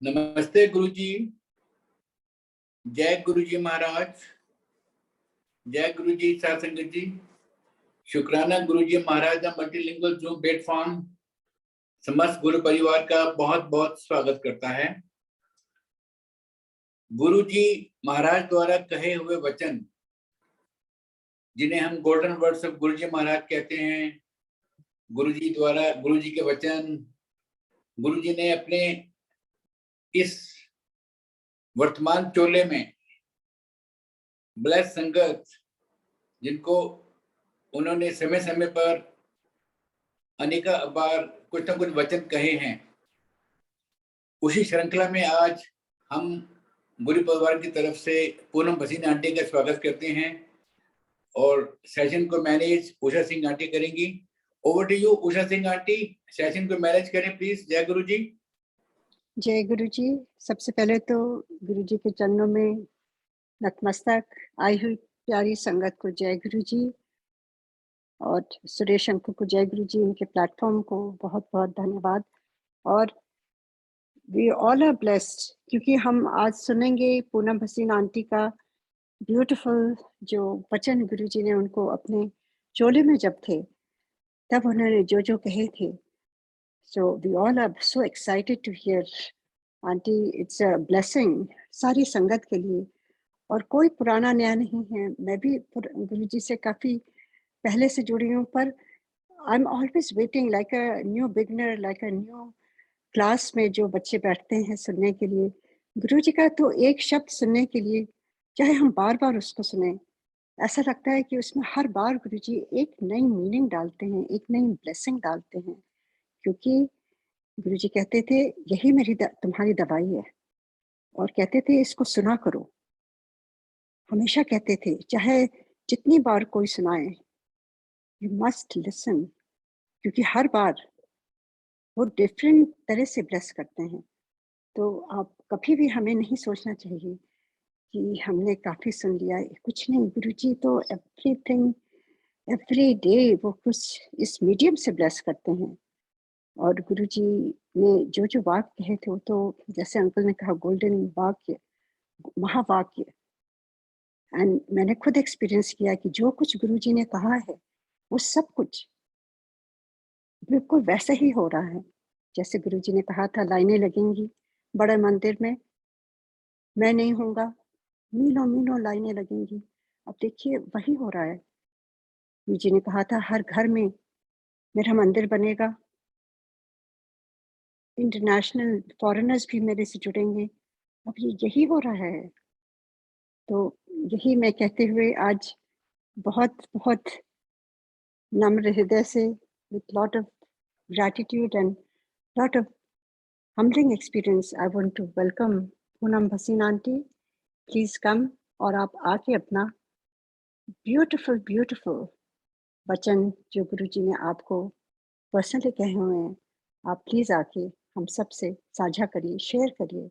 नमस्ते गुरुजी। जय गुरुजी महाराज। जय गुरुजी साथ संगत जी। शुक्राना गुरुजी महाराज का मल्टीलिंगुअल जूम प्लेटफॉर्म समस्त गुरु परिवार का बहुत बहुत स्वागत करता है। गुरुजी महाराज द्वारा कहे हुए वचन, जिन्हें हम गोल्डन वर्ड्स ऑफ गुरुजी महाराज कहते हैं, गुरुजी द्वारा गुरुजी के वचन, गुरुजी ने अपने इस वर्तमान चोले में ब्लेस संगत, जिनको उन्होंने समय समय पर अनेका बार कुछ न कुछ वचन कहे हैं, उसी श्रृंखला में आज हम गुरु परिवार की तरफ से पूनम भसीन आंटी का स्वागत करते हैं और सेशन को मैनेज उषा सिंह आंटी करेंगी। Over to you Usha Singh aunty, session को मैनेज करें प्लीज। जय गुरु जी। जय गुरु जी। सबसे पहले तो गुरु जी के चरणों में नतमस्तक। आई हुई प्यारी संगत को जय गुरु जी, और सुरेश अंकल को जय गुरु जी। उनके प्लेटफॉर्म को बहुत बहुत धन्यवाद। और वी ऑल आर ब्लेस्ड, क्योंकि हम आज सुनेंगे पूनम भसीन आंटी का ब्यूटीफुल जो वचन गुरु जी ने उनको अपने चोले में जब थे तब उन्होंने जो कहे थे। So we all are so excited to hear aunty. It's a blessing सारी संगत के लिए, और कोई पुराना नया नहीं है। मैं भी गुरुजी से काफ़ी पहले से जुड़ी हूँ, पर I am always waiting like a new beginner, like a new class में जो बच्चे बैठते हैं सुनने के लिए गुरुजी का। तो एक शब्द सुनने के लिए चाहे हम बार बार उसको सुने, ऐसा लगता है कि उसमें हर बार गुरुजी एक नई मीनिंग डालते हैं, एक नई ब्लेसिंग डालते हैं। क्योंकि गुरुजी कहते थे यही मेरी तुम्हारी दवाई है, और कहते थे इसको सुना करो। हमेशा कहते थे चाहे जितनी बार कोई सुनाए, यू मस्ट लिसन, क्योंकि हर बार वो डिफरेंट तरह से ब्लेस करते हैं। तो आप कभी भी हमें नहीं सोचना चाहिए कि हमने काफ़ी सुन लिया। कुछ नहीं, गुरुजी तो एवरीथिंग एवरी डे वो कुछ इस मीडियम से ब्लेस करते हैं। और गुरुजी ने जो वाक्य कहे थे वो तो जैसे अंकल ने कहा गोल्डन वाक्य, महावाक्य। एंड मैंने खुद एक्सपीरियंस किया कि जो कुछ गुरुजी ने कहा है वो सब कुछ बिल्कुल वैसे ही हो रहा है जैसे गुरुजी ने कहा था। लाइनें लगेंगी बड़े मंदिर में, मैं नहीं होऊंगा, मीलों मीलों लाइनें लगेंगी। अब देखिए वही हो रहा है। गुरुजी ने कहा था हर घर में मेरा मंदिर बनेगा, इंटरनेशनल फॉरेनर्स भी मेरे से जुड़ेंगे। अब ये यही हो रहा है। तो यही मैं कहते हुए आज बहुत बहुत नम्र हृदय से, with lot of gratitude and lot of humbling experience, I want to welcome Poonam Bhasin Aunty. Please come, और आप आके अपना beautiful beautiful वचन जो गुरुजी ने आपको पर्सनली कहे हुए हैं, आप प्लीज आके हम सब से साझा करिए, शेयर करिए।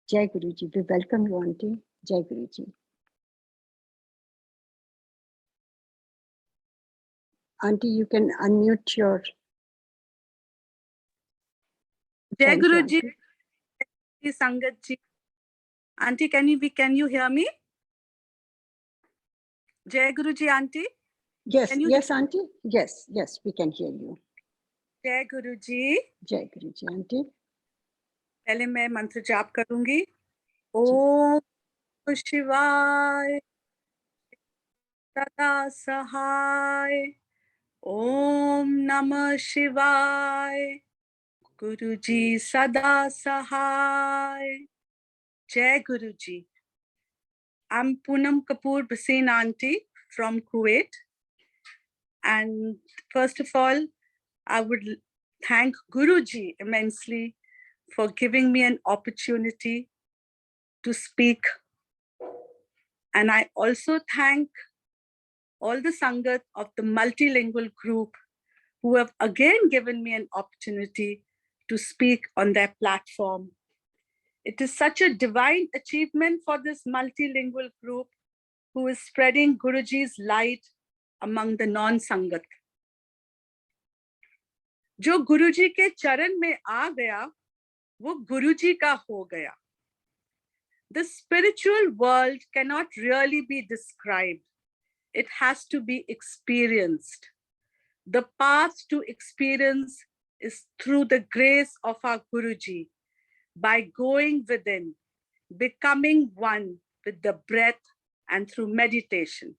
जय Guruji. We welcome you aunty. जय Guruji. Aunty, you can unmute your. Jai Guruji, Sangat ji. Aunty, can you hear me? Jai Guruji, Aunty. Yes, yes, Aunty. Yes, we can hear you. Jai Guruji. Jai Guruji, Aunty. पहले मैं मंत्र जाप करूंगी। ओम शिवाय सदा सहाय। ओम नमः शिवाय गुरुजी सदा सहाय। जय गुरुजी। I'm Poonam Bhasin Aunty from Kuwait. And first of all, I would thank Guruji immensely for giving me an opportunity to speak. And I also thank all the Sangat of the Multilingual group who have again given me an opportunity to speak on their platform. It is such a divine achievement for this multilingual group who is spreading Guruji's light among the non-Sangat. जो गुरुजी के चरण में आ गया वो गुरुजी का हो गया. The spiritual world cannot really be described. It has to be experienced. The path to experience is through the grace of our Guruji, by going within, becoming one with the breath and through meditation.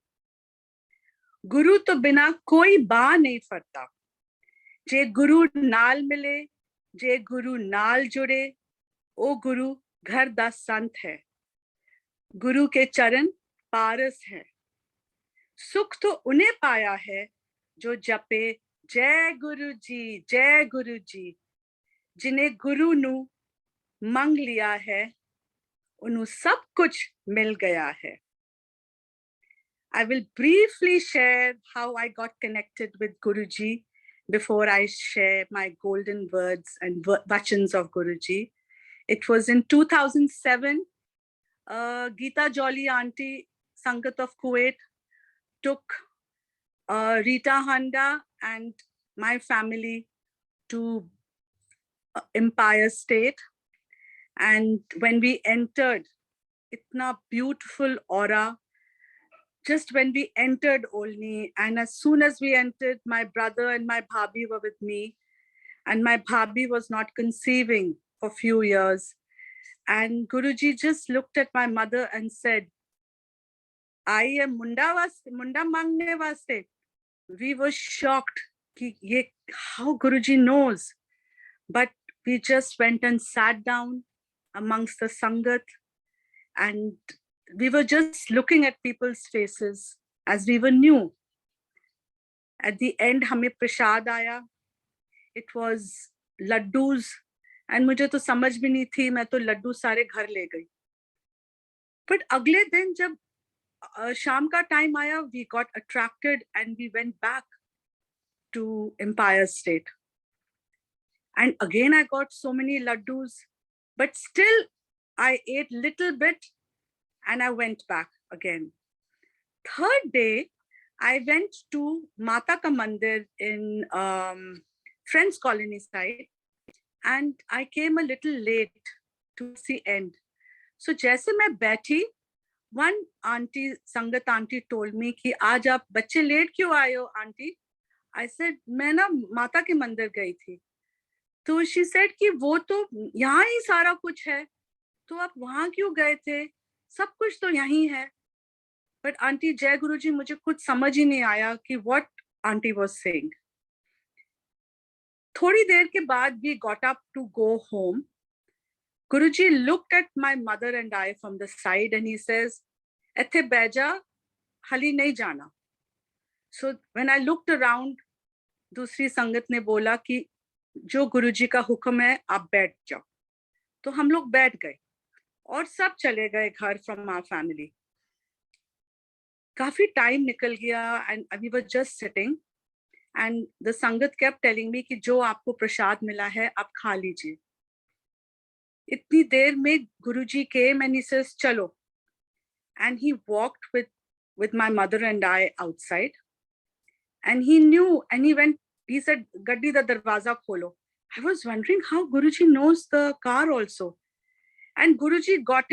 Guru to bina koi ba nahi farta. Je Guru naal mile, je Guru naal jure, o Guru ghar da sant hai. Guru ke charan paras hai. सुख तो उन्हें पाया है जो जपे जय गुरु जी, जिन्हें गुरु नु मंग लिया है, उन्हें सब कुछ मिल गया है. I will briefly share how I got connected with Guruji before I share my golden words and Vachans of Guruji. It was in 2007, Geeta Jolly Aunty, Sangat of Kuwait, took Rita Handa and my family to Empire State. And when we entered, itna beautiful aura. Just when we entered Olni, and as soon as we entered, my brother and my bhabhi were with me. And my bhabhi was not conceiving for a few years. And Guruji just looked at my mother and said, I am munda mangne vaste. We were shocked how Guruji knows. But we just went and sat down amongst the Sangat, and we were just looking at people's faces as we were new. At the end, hame prasad aaya. It was laddus, and mujhe to samajh bhi nahi thi, main to laddu sare ghar le gayi. But agle din jab sham ka time aaya, we got attracted and we went back to Empire State. And again, I got so many laddus, but still I ate little bit and I went back again. Third day, I went to Mata Ka Mandir in Friends Colony side, and I came a little late to the end. So jaise main बैठी, one auntie, Sangat auntie told me कि आज आप बच्चे late क्यों आए हो auntie? I said मैं ना माता के मंदिर गई थी. तो she said कि वो तो यहाँ ही सारा कुछ है, तो आप वहाँ क्यों गए थे? सब कुछ तो यहीं है. But auntie जय गुरुजी, मुझे कुछ समझ ही नहीं आया कि what auntie was saying. थोड़ी देर के बाद we got up to go home. Guruji looked at my mother and I from the side and he says, "Ethe beja, hali nahi jana." So when I looked around, दूसरी संगत ने बोला कि जो गुरुजी का हुक्म है आप बैठ जाओ. तो हम लोग बैठ गए और सब चले गए घर from our family. काफी टाइम निकल गया and we were just sitting and the संगत kept telling me कि जो आपको प्रसाद मिला है आप खा लीजिए. इतनी देर में गुरुजी came and he says चलो, and he walked with my mother and I outside, and he knew and he said gaddi da darwaza kholo. I was wondering how Guruji knows the car also. And Guruji got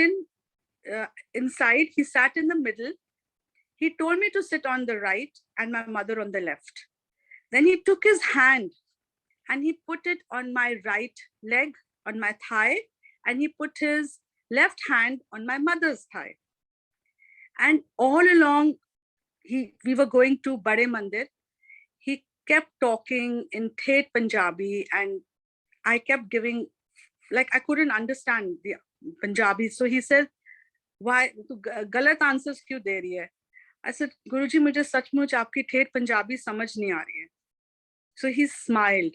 inside, he sat in the middle. He told me to sit on the right and my mother on the left. Then he took his hand and he put it on my right leg, on my thigh, and he put his left hand on my mother's thigh. And all along, we were going to Bade Mandir. He kept talking in Thet Punjabi and I kept giving, like I couldn't understand the Punjabi. So he said, why, tu galat answers kyun de rahi hai? I said, Guruji, mujhe sachmuch aapki Thet Punjabi samajh nahi aa rahi hai. So he smiled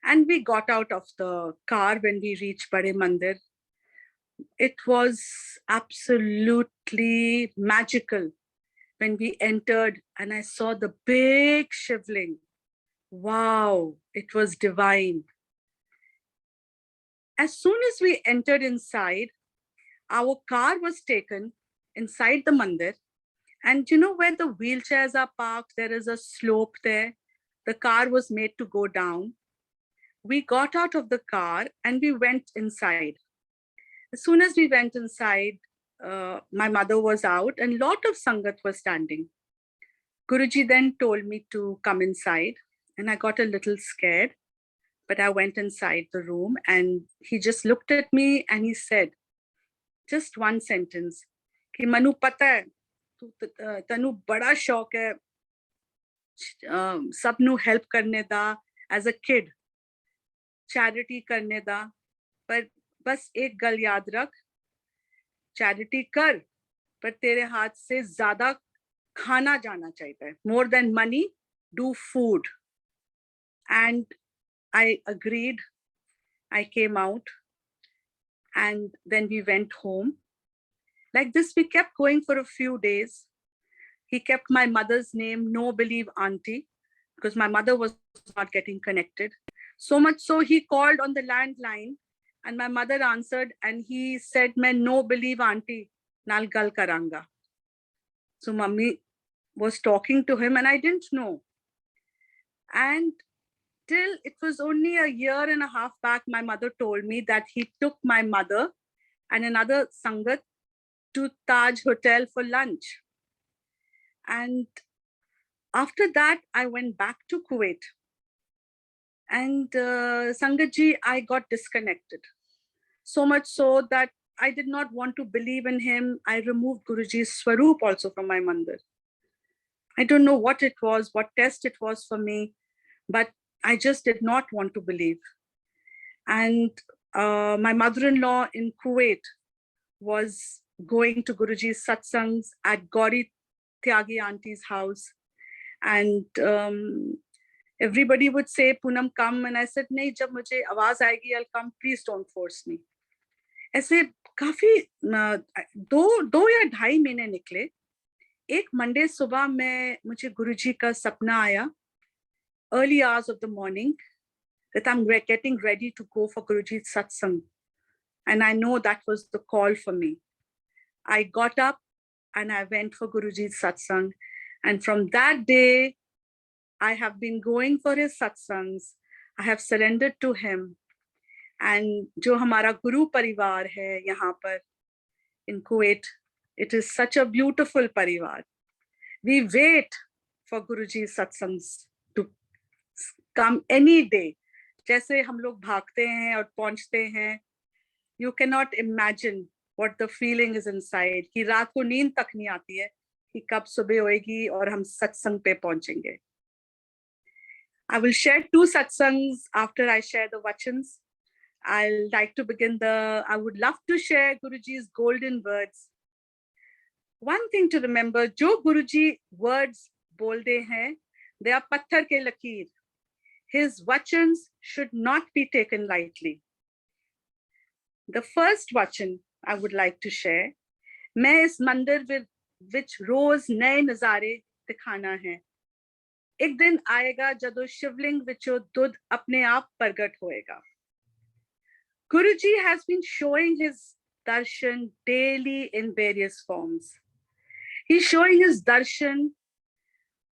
and we got out of the car when we reached Bade Mandir. It was absolutely magical when we entered and I saw the big shivling. Wow, it was divine. As soon as we entered inside, our car was taken inside the mandir. And you know where the wheelchairs are parked? There is a slope there. The car was made to go down. we got out of the car and we went inside. As soon as we went inside, my mother was out and lot of Sangat was standing. Guruji then told me to come inside, and I got a little scared, but I went inside the room and he just looked at me and he said, just one sentence, कि मनु पता है तनु बड़ा शौक है सब नु help करने दा, as a kid charity करने दा, पर बस एक गल याद रख, charity कर, पर तेरे हाथ से ज्यादा खाना जाना चाहिए, more than money, do food. And I agreed. I came out and then we went home. Like this, we kept going for a few days. He kept my mother's name, No Believe Aunty, because my mother was not getting connected. So much so he called on the landline and my mother answered and he said, "Main No Believe Aunty nal gal karanga." So mummy was talking to him and I didn't know. And till it was only a year and a half back, my mother told me that he took my mother and another Sangat to Taj Hotel for lunch. And after that, I went back to Kuwait. And Sangatji, I got disconnected. So much so that I did not want to believe in him. I removed Guruji's Swaroop also from my mandir. I don't know what it was, what test it was for me, but I just did not want to believe. And my mother-in-law in Kuwait was going to Guruji's satsangs at Gauri Tyagi Auntie's house. And everybody would say, "Poonam, come." And I said, "Nahi, jab mujhe awaaz aayegi, I'll come. Please don't force me." ऐसे काफी 2 या 2.5 महीने निकले. एक Monday सुबह में मुझे गुरुजी का सपना आया, early hours of the morning, that I'm getting ready to go for Guruji's satsang. And I know that was the call for me. I got up and I went for Guruji's satsang. And from that day, I have been going for his satsangs. I have surrendered to him. And जो हमारा गुरु परिवार है यहाँ पर in Kuwait, it is such a beautiful परिवार. We wait for Guruji's satsangs to come any day. जैसे हम लोग भागते हैं और पहुंचते हैं, you cannot imagine what the feeling is inside, कि रात को नींद तक नहीं आती है कि कब सुबह होएगी और हम सत्संग पे पहुंचेंगे. I will share 2 satsangs after I share the Vachans. I would love to share Guruji's golden words. One thing to remember, जो Guruji words बोलते हैं, they are पत्थर के लकीर. His Vachans should not be taken lightly. The first Vachan I would like to share, मैं इस मंदिर विच रोज नए नजारे दिखाना है. एक दिन आएगा जदों शिवलिंग विचों दूध अपने आप प्रगट होएगा. Guruji has been showing his darshan daily in various forms. He's showing his darshan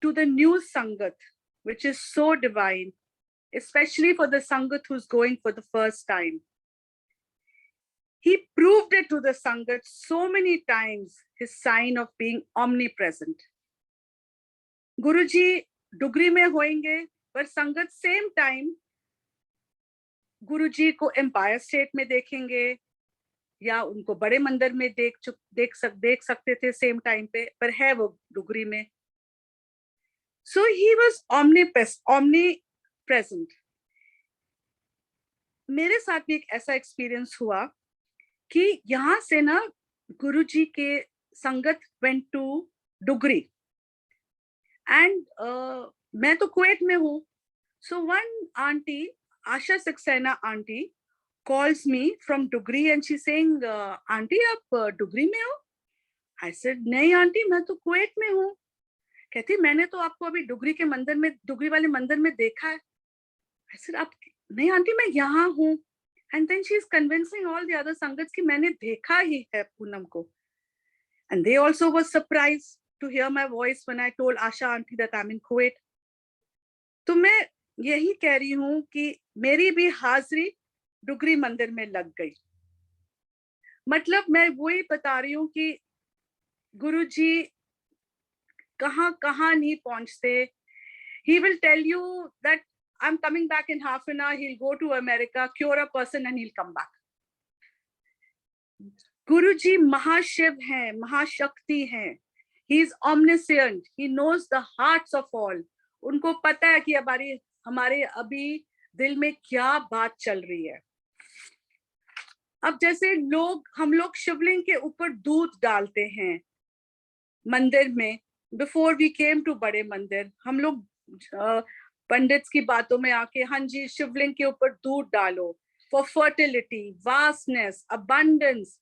to the new Sangat, which is so divine, especially for the Sangat who's going for the first time. He proved it to the Sangat so many times, his sign of being omnipresent. Guruji Dugri में होंगे, पर संगत same time गुरुजी को empire state में देखेंगे या उनको बड़े मंदिर में देख सकते थे सेम टाइम पे, पर है वो डुगरी में. So he was omnipresent. मेरे साथ भी एक ऐसा एक्सपीरियंस हुआ कि यहाँ से ना गुरुजी के संगत went to डुगरी and मैं तो कुवैत में हूँ. So one auntie, Asha Saxena auntie, calls me from Dugri and she's saying, "Auntie, आप डुगरी में हो?" I said, "नहीं आंटी, मैं तो कुवैत में हूँ." कहती, "मैंने तो आपको अभी डुगरी के मंदिर में, डुगरी वाले मंदिर में देखा है." I said, "आप नहीं आंटी, मैं यहाँ हूँ." And then she's convincing all the other sangats कि मैंने देखा ही है पूनम को. And they also were surprised to hear my voice when I told Asha auntie that I'm in Kuwait. तो मैं यही कह रही हूं कि मेरी भी हाजिरी डुगरी मंदिर में लग गई। मतलब मैं वही बता रही हूँ कि गुरुजी कहाँ कहाँ नहीं पहुंचते। He will tell you that I'm coming back in half an hour. He'll go to America, cure a person, and he'll come back. गुरुजी महाशिव हैं, महाशक्ति हैं। He is omniscient. He knows the hearts of all. उनको पता है कि हमारे अभी दिल में क्या बात चल रही है। अब जैसे हम लोग शिवलिंग के ऊपर दूध डालते हैं मंदिर में। बिफोर वी केम टू बड़े मंदिर हम लोग पंडित्स की बातों में आके, हाँ जी शिवलिंग के ऊपर दूध डालो फॉर फर्टिलिटी, वास्टनेस, अबंडेंस।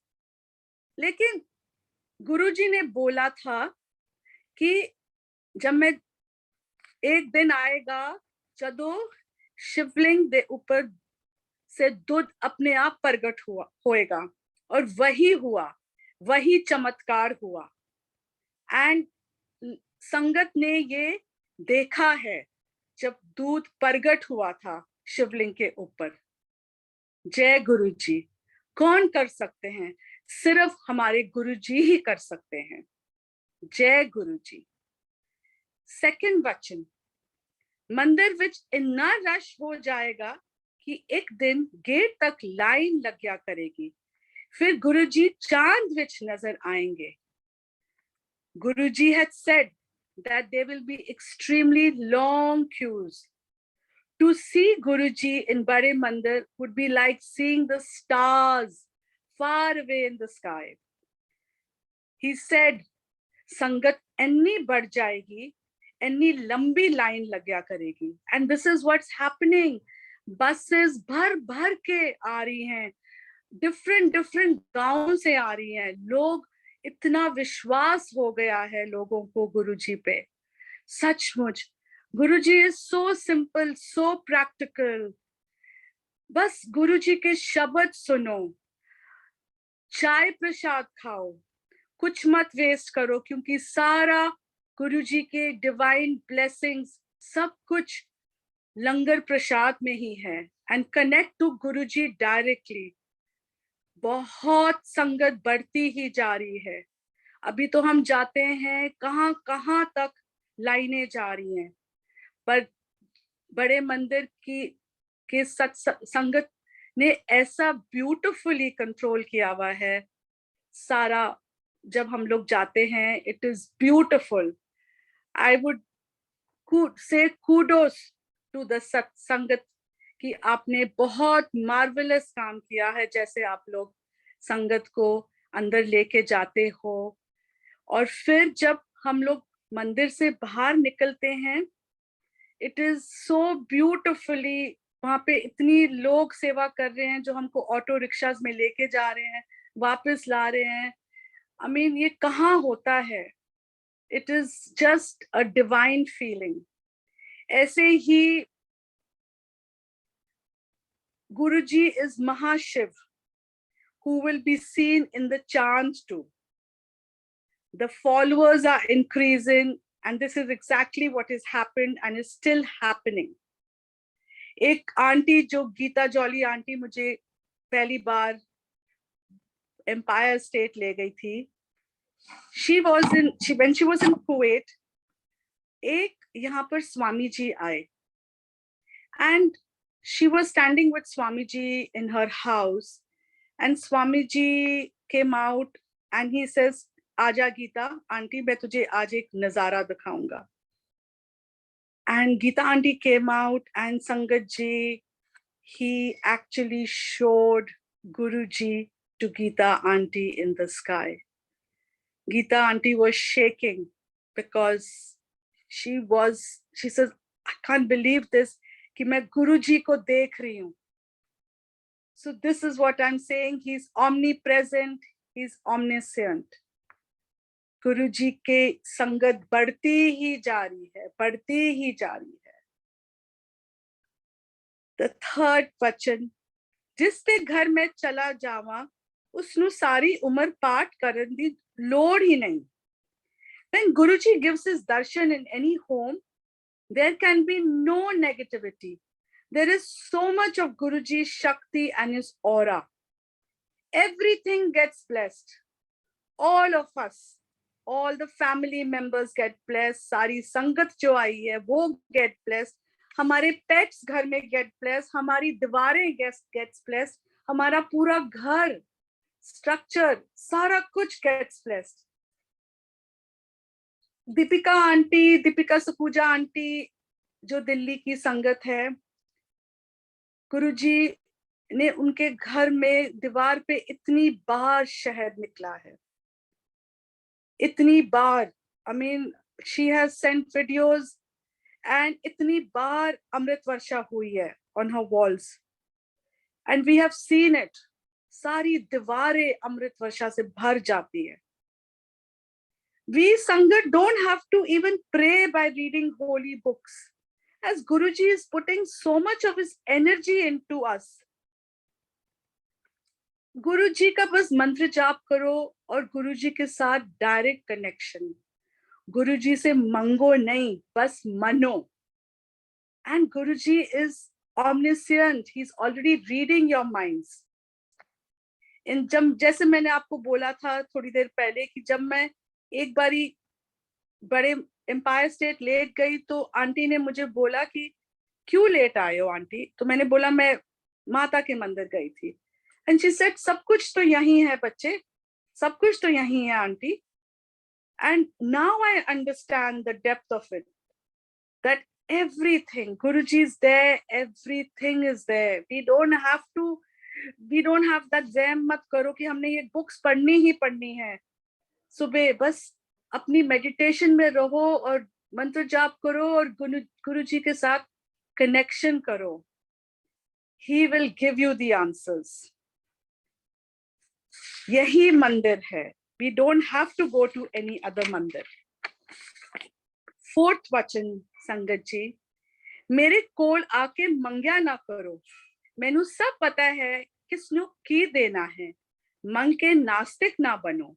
लेकिन गुरुजी ने बोला था कि जब मैं एक दिन आएगा जदों शिवलिंग दे ऊपर से दूध अपने आप प्रकट होएगा, और वही हुआ, वही चमत्कार हुआ। एंड संगत ने ये देखा है जब दूध प्रकट हुआ था शिवलिंग के ऊपर। जय गुरुजी। कौन कर सकते हैं? सिर्फ हमारे गुरुजी ही कर सकते हैं। जय गुरुजी। सेकंड वचन, मंदिर विच इन्ना रश हो जाएगा कि एक दिन गेट तक लाइन लग गया करेगी। फिर गुरुजी चांद विच नजर आएंगे। Guruji had said that there will be extremely long queues. To see Guruji in Bade Mandir would be like seeing the stars far away in the sky. He said, Sangat enni बढ़ जाएगी, enni लंबी line लग गया करेगी. And this is what's happening. Buses भर भर के आ रही हैं, different गांव से आ रही हैं। लोग, इतना विश्वास हो गया है लोगों को गुरुजी पे। सचमुच Guruji is so simple, so practical. बस गुरुजी के शब्द सुनो, चाय प्रसाद खाओ, कुछ मत वेस्ट करो, क्योंकि सारा गुरुजी के डिवाइन ब्लेसिंग्स सब कुछ लंगर प्रसाद में ही है। And connect to Guruji directly. बहुत संगत बढ़ती ही जा रही है। अभी तो हम जाते हैं, कहां कहां तक लाइनें जा रही हैं, पर बड़े मंदिर के संगत ने ऐसा ब्यूटीफुली कंट्रोल किया हुआ है। सारा जब हम लोग जाते हैं, it is beautiful. I would say kudos to the sangat कि आपने बहुत मार्वेलस काम किया है, जैसे आप लोग संगत को अंदर लेके जाते हो। और फिर जब हम लोग मंदिर से बाहर निकलते हैं, इट इज सो ब्यूटिफुली, वहां पे इतनी लोग सेवा कर रहे हैं जो हमको ऑटो रिक्शास में लेके जा रहे हैं, वापस ला रहे हैं। आई मीन ये कहाँ होता है? It is just a divine feeling. ऐसे ही Guruji is Mahashiv, who will be seen in the chants too. The followers are increasing, and this is exactly what has happened and is still happening. एक aunty जो Gita jolly aunty मुझे पहली बार empire state ले गई थी, when she was in Kuwait, एक यहाँ पर स्वामी जी आए, and she was standing with Swamiji in her house, and Swamiji came out and he says, Aja Geeta, auntie, मैं तुझे आज एक नजारा दिखाऊंगा. And Geeta auntie came out, and Sangat ji, he actually showed Guruji to Geeta auntie in the sky. Geeta auntie was shaking because she says, I can't believe this, कि मैं गुरुजी को देख रही हूँ. So this is what I'm saying. He's omnipresent. He's omniscient. गुरुजी के संगत बढ़ती ही जा रही है, बढ़ती ही जा रही है. The third वचन, जिसके घर में चला जावा उसनु सारी उम्र पाठ करन दी लोड़ ही नहीं. When Guruji gives his darshan in any home, There can be no negativity. There is so much of Guruji's Shakti and his aura. Everything gets blessed. All of us, all the family members get blessed. सारी संगत जो आई है वो get blessed. हमारे pets घर में get blessed. हमारी दीवारें gets blessed. हमारा पूरा घर, structure, सारा कुछ gets blessed. Deepika aunty, Deepika Sakhuja aunty जो दिल्ली की संगत है, गुरुजी ने उनके घर में दीवार पे इतनी बार शहद निकला है, इतनी बार, I mean, she has sent videos and इतनी बार अमृत वर्षा हुई है on her walls and we have seen it. सारी दीवारें अमृत वर्षा से भर जाती है. We Sangat don't have to even pray by reading holy books, as Guruji is putting so much of his energy into us. गुरुजी का बस मंत्र जाप करो और गुरुजी के साथ डायरेक्ट कनेक्शन. गुरुजी से मंगो नहीं, बस मनो. And Guruji is omniscient. He's already reading your minds. जब जैसे मैंने आपको बोला था थोड़ी देर पहले कि जब मैं एक बारी बड़े एम्पायर स्टेट लेट गई तो आंटी ने मुझे बोला कि क्यों लेट आए हो आंटी. तो मैंने बोला मैं माता के मंदिर गई थी. And she said, सब कुछ तो यही है बच्चे, सब कुछ तो यही है aunty. And now I understand the depth of it. That everything, Guruji is there, everything is there. We don't have that jam मत करो कि हमने ये बुक्स पढ़नी ही पढ़नी है. सुबह बस अपनी मेडिटेशन में रहो और मंत्र जाप करो और गुरुजी के साथ कनेक्शन करो. He will give you the answers. यही मंदिर है. We don't have to go to any other मंदिर. Fourth वचन संगत जी, मेरे कोल आके मंग्या ना करो. मैनू सब पता है किसनु की देना है. मंग के नास्तिक ना बनो.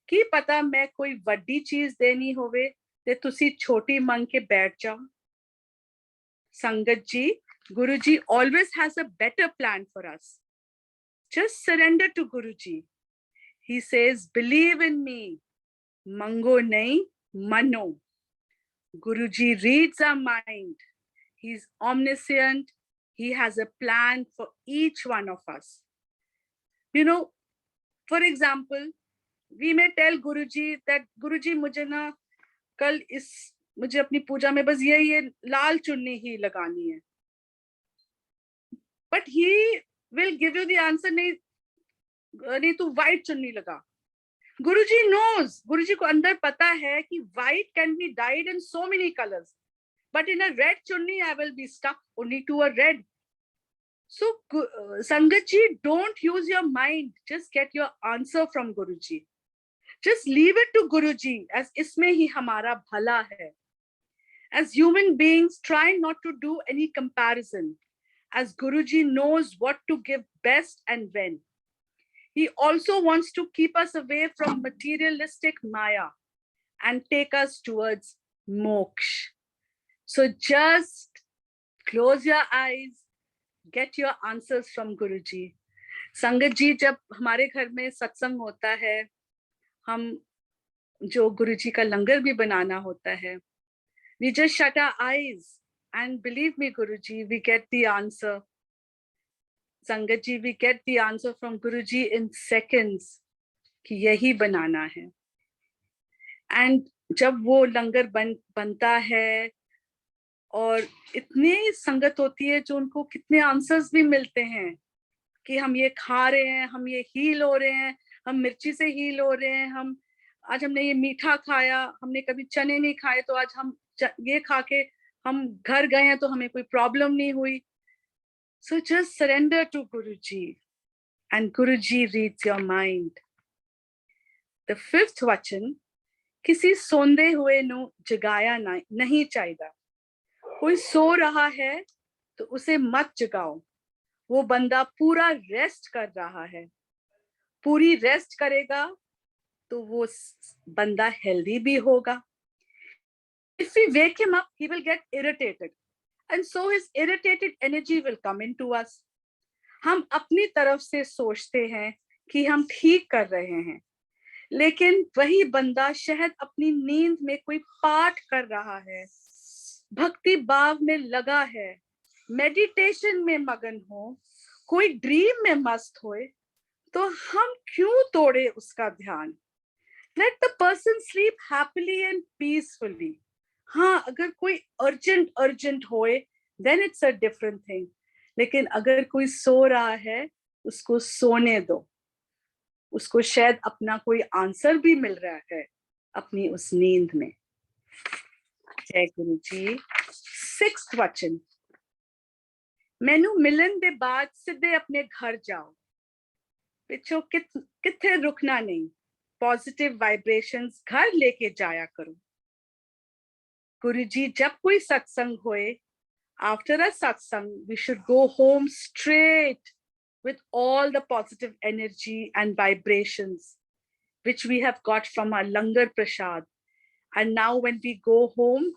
की पता मैं कोई वड्डी चीज देनी होवे ते तुसी छोटी मंग के बैठ जाओ. संगत जी, Guruji always has a better plan for us. Just surrender to Guruji. He says, believe in me. Mango nahi, mano. Guruji reads our mind. He's omniscient. He has a plan for each one of us. You know, for example, we may tell Guruji that Guruji मुझे ना कल मुझे अपनी पूजा में बस ये लाल चुन्नी ही लगानी है. But he will give you the answer, नहीं तू white चुन्नी लगा. Guruji knows. Guruji को अंदर पता है कि white can be dyed in so many colors, but in a red chunni I will be stuck only to a red. So Sangat ji, don't use your mind. Just get your answer from Guruji. Just leave it to Guruji, as इसमें ही हमारा भला है. As human beings, try not to do any comparison, as Guruji knows what to give best and when. He also wants to keep us away from materialistic Maya and take us towards moksha. So just close your eyes, get your answers from Guruji. संगत जी, जब हमारे घर में सत्संग होता है, हम जो गुरुजी का लंगर भी बनाना होता है, we just shut our eyes and believe me Guruji, we get the answer. संगत जी, we get the answer from Guruji in seconds कि यही बनाना है. And जब वो लंगर बनता है और इतनी संगत होती है जो उनको कितने आंसर्स भी मिलते हैं कि हम ये खा रहे हैं, हम ये हील हो रहे हैं, हम मिर्ची से हील हो रहे हैं, हम आज हमने ये मीठा खाया, हमने कभी चने नहीं खाए तो आज हम ये खा के हम घर गए हैं तो हमें कोई प्रॉब्लम नहीं हुई. So just surrender to Guruji and Guruji reads your mind. The fifth वचन, किसी सोंदे हुए नु जगाया नहीं चाहिए. कोई सो रहा है तो उसे मत जगाओ. वो बंदा पूरा रेस्ट कर रहा है. पूरी रेस्ट करेगा तो वो बंदा हेल्दी भी होगा. If we wake him up, he will get irritated. And so his irritated energy will come into us. हम अपनी तरफ से सोचते हैं कि हम ठीक कर रहे हैं, लेकिन वही बंदा शायद अपनी नींद में कोई पाठ कर रहा है, भक्ति भाव में लगा है, मेडिटेशन में मगन हो, कोई ड्रीम में मस्त होए, तो हम क्यों तोड़े उसका ध्यान? Let the person sleep happily and peacefully. हाँ, अगर कोई urgent होए, then it's a different thing. लेकिन अगर कोई सो रहा है, उसको सोने दो. उसको शायद अपना कोई आंसर भी मिल रहा है अपनी उस नींद में. जय गुरु जी. 6th वचन. मैनू मिलन दे बाद सीधे अपने घर जाओ. पिछो किथे रुकना नहीं. पॉजिटिव वाइब्रेशंस घर लेके जाया करो. गुरुजी जब कोई सत्संग होए, after a satsang we should go home straight with all the positive energy and vibrations which we have got from our langar prasad. And now when we go home,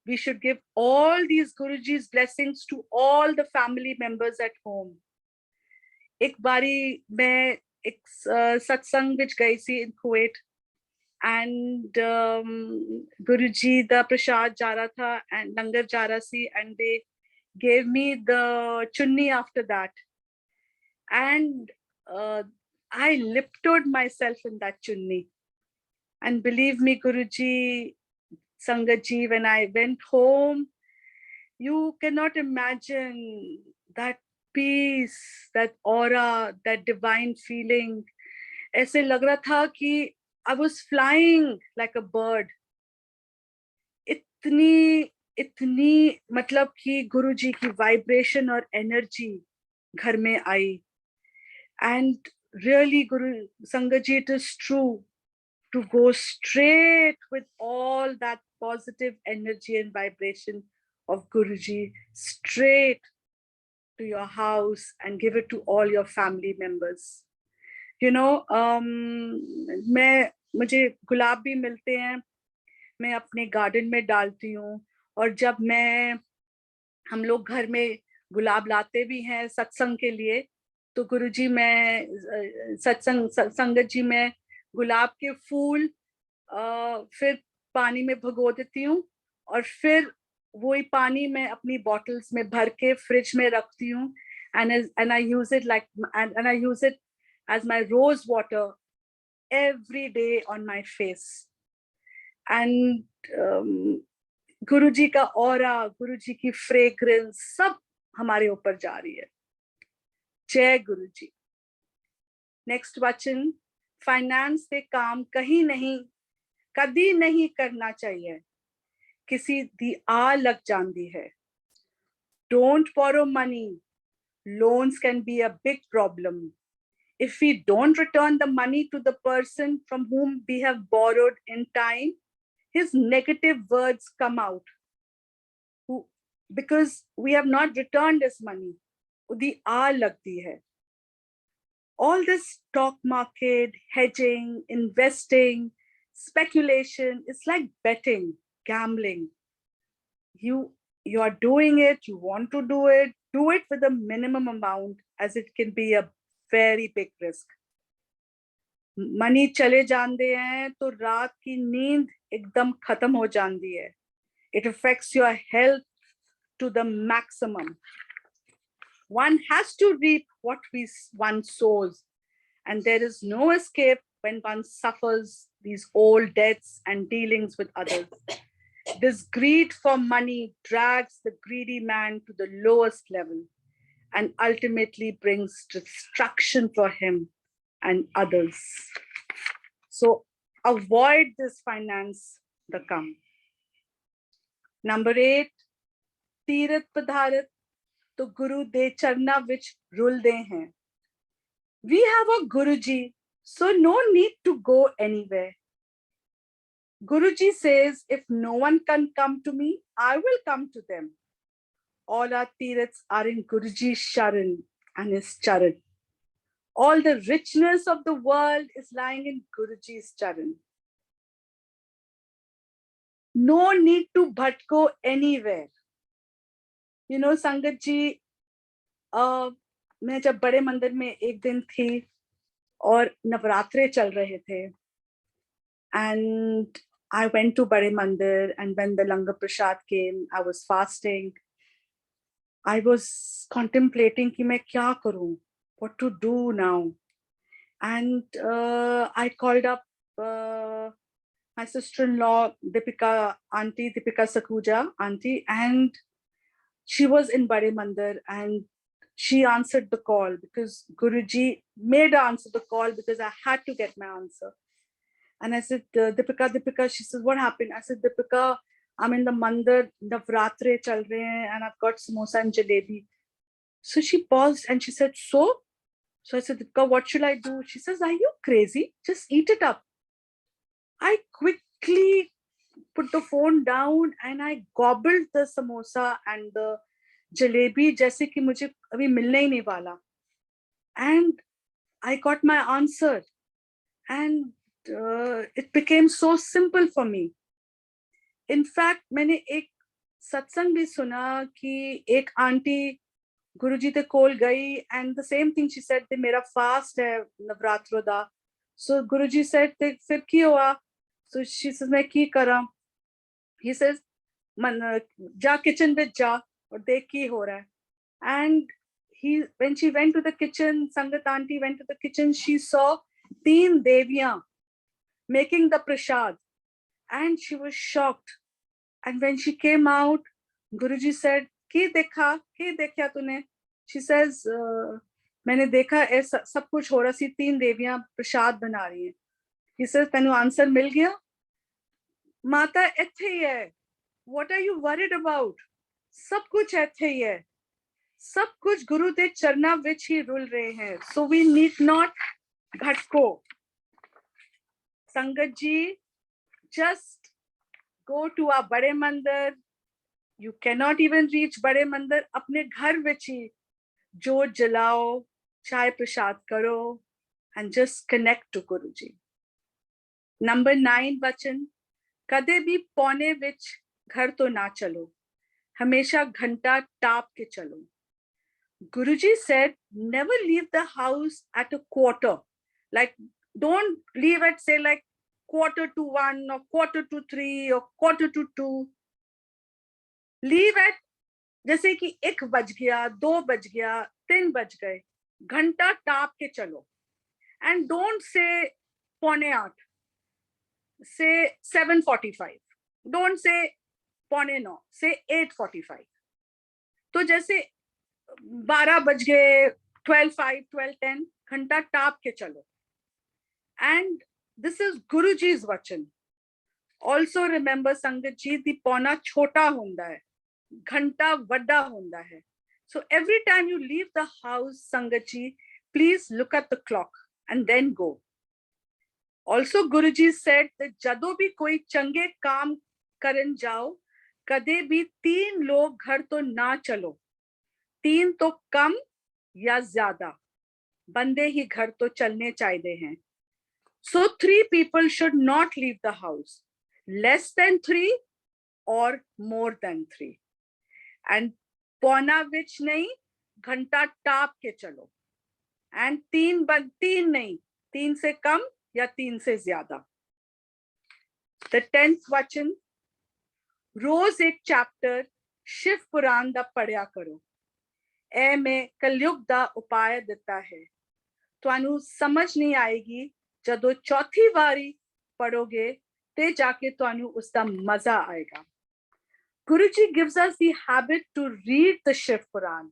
we should give all these Guruji's blessings to all the family members at home. एक बारी मैं एक सत्संग विच गई सी in Kuwait, and Guruji the prasad जा रहा था and langar जा रहा सी, and they gave me the chunni after that, and I liptoed myself in that chunni. And believe me, Guruji, Sangatji, when I went home, you cannot imagine that peace, that aura, that divine feeling. ऐसे लग रहा था कि I was flying like a bird. इतनी मतलब कि गुरुजी की vibration और एनर्जी घर में आई. And really, Guru Sangatji, it is true to go straight with all that positive energy and vibration of Guruji straight to your house and give it to all your family members. You know, मुझे गुलाब भी मिलते हैं, मैं अपने garden में डालती हूँ. और जब हम लोग घर में गुलाब लाते भी हैं सत्संग के लिए, तो गुरुजी मैं संगत जी में गुलाब के फूल फिर पानी में भिगो देती हूँ, और फिर वही पानी मैं अपनी बॉटल्स में भर के फ्रिज में रखती हूँ. and I use it like and I use it as my rose water every day on my face. And गुरुजी का ऑरा, गुरुजी की फ्रेग्रेंस सब हमारे ऊपर जा रही है. जय गुरुजी. नेक्स्ट वचन. फाइनेंस से काम कहीं नहीं, कभी नहीं करना चाहिए, किसी दी आ लग जाती है. Don't borrow money. Loans can be a big problem. If we don't return the money to the person from whom we have borrowed in time, his negative words come out because we have not returned his money. Udi aa lagti hai. All this stock market, hedging, investing, speculation, it's like betting, gambling. You are doing it, you want to do it with a minimum amount, as it can be a very big risk. Money चले जाते हैं तो रात की नींद एकदम खत्म हो जाती है. It affects your health to the maximum. One has to reap what one sows, and there is no escape when one suffers these old debts and dealings with others. This greed for money drags the greedy man to the lowest level and ultimately brings destruction for him and others. So avoid this finance the come. Number 8, Tirath पधारत तो गुरु दे चरना विच रुलदे हैं. We have a Guruji, so no need to go anywhere. Guruji says, if no one can come to me, I will come to them. All our tirths are in Guruji's sharan and his charan. All the richness of the world is lying in Guruji's charan. No need to bhatko anywhere. You know, Sangat ji, मैं जब बड़े मंदिर में एक दिन थी और नवरात्रे चल रहे थे, and I went to Bade Mandir, and when the Langar Prasad came, I was fasting. I was contemplating कि मैं क्या करूं, what to do now. And I called up my sister-in-law, Deepika Sakuja auntie, and she was in Bade Mandir, and she answered the call because Guruji made her answer the call because I had to get my answer. And I said, Deepika, she says, what happened? I said, Deepika, I'm in the mandir, Navratre chal rahe hain, and I've got samosa and jalebi. So she paused and she said, so I said, Deepika, what should I do? She says, are you crazy? Just eat it up. I quickly put the phone down and I gobbled the samosa and the jalebi जैसे कि मुझे अभी मिलने ही नहीं वाला. And I got my answer. And it became so simple for me. In fact, मैंने एक सत्संग भी सुना कि एक आंटी गुरुजी ते कोल गई, and the same thing she said, ते मेरा fast है नवरात्रों दा. So गुरुजी said, ते फिर की हुआ? So she says, मैं की करा? He says, जा kitchen में जा और देख की हो रहा है. And when she went to the kitchen, Sangat auntie went to the kitchen, she saw 3 deviyan making the prasad, and she was shocked. And when she came out, Guruji said, "Ki dekha tune?" She says, "मैंने देखा ऐसा सब कुछ हो रहा सी 3 देवियां प्रसाद बना रही हैं." He says, "तनु आंसर मिल गया? माता इत्थे ही है. What are you worried about? सब कुछ इत्थे ही है. सब कुछ गुरु दे चरना विच ही रुल रहे हैं. So we need not bhatko. Sangat ji, just go to our Bade Mandir. You cannot even reach Bade Mandir. अपने घर विच ही जोत जलाओ, चाय प्रसाद करो, and just connect to Guruji. Number 9 वचन, कदे भी पौने विच घर तो ना चलो, हमेशा घंटा टाप के चलो. Guruji said, never leave the house at a quarter. Like, don't leave at, say, like 1:45 or 2:45 or 1:45. Leave at, जैसे कि 1 बज गया, 2 बज गया, 3 बज गए, घंटा टाप के चलो. And don't say 7:45. Say 7:45. Don't say 8:45. Say 8:45. तो जैसे 12 बज गए, 12:05, 12:10, घंटा टाप के चलो. And this is Guruji's vachan. Also remember, Sangat ji, the पौना छोटा होता है, घंटा बड़ा होता है. So every time you leave the house, Sangat ji, please look at the clock and then go. Also Guruji said that जदों भी कोई चंगे काम करन जाओ, कदे भी 3 लोग घर तो ना चलो. 3 तो कम या ज्यादा, बंदे ही घर तो चलने चाहिए हैं. So 3 people should not leave the house. Less than 3 or more than 3. And पौना विच नहीं, घंटा टाप के चलो. And 3 नहीं, 3 से कम या 3 से ज्यादा. The 10th वचन, रोज एक चैप्टर शिव पुराण दा पढ़या करो. ए में कलयुग दा उपाय दिता है. ਤੁਹਾਨੂੰ समझ नहीं आएगी जदों चौथी बारी पढ़ोगे ते जाके ਤੁਹਾਨੂੰ ਉਸ ਦਾ मजा आएगा. Guruji gives us the habit to read the Shiv Puran.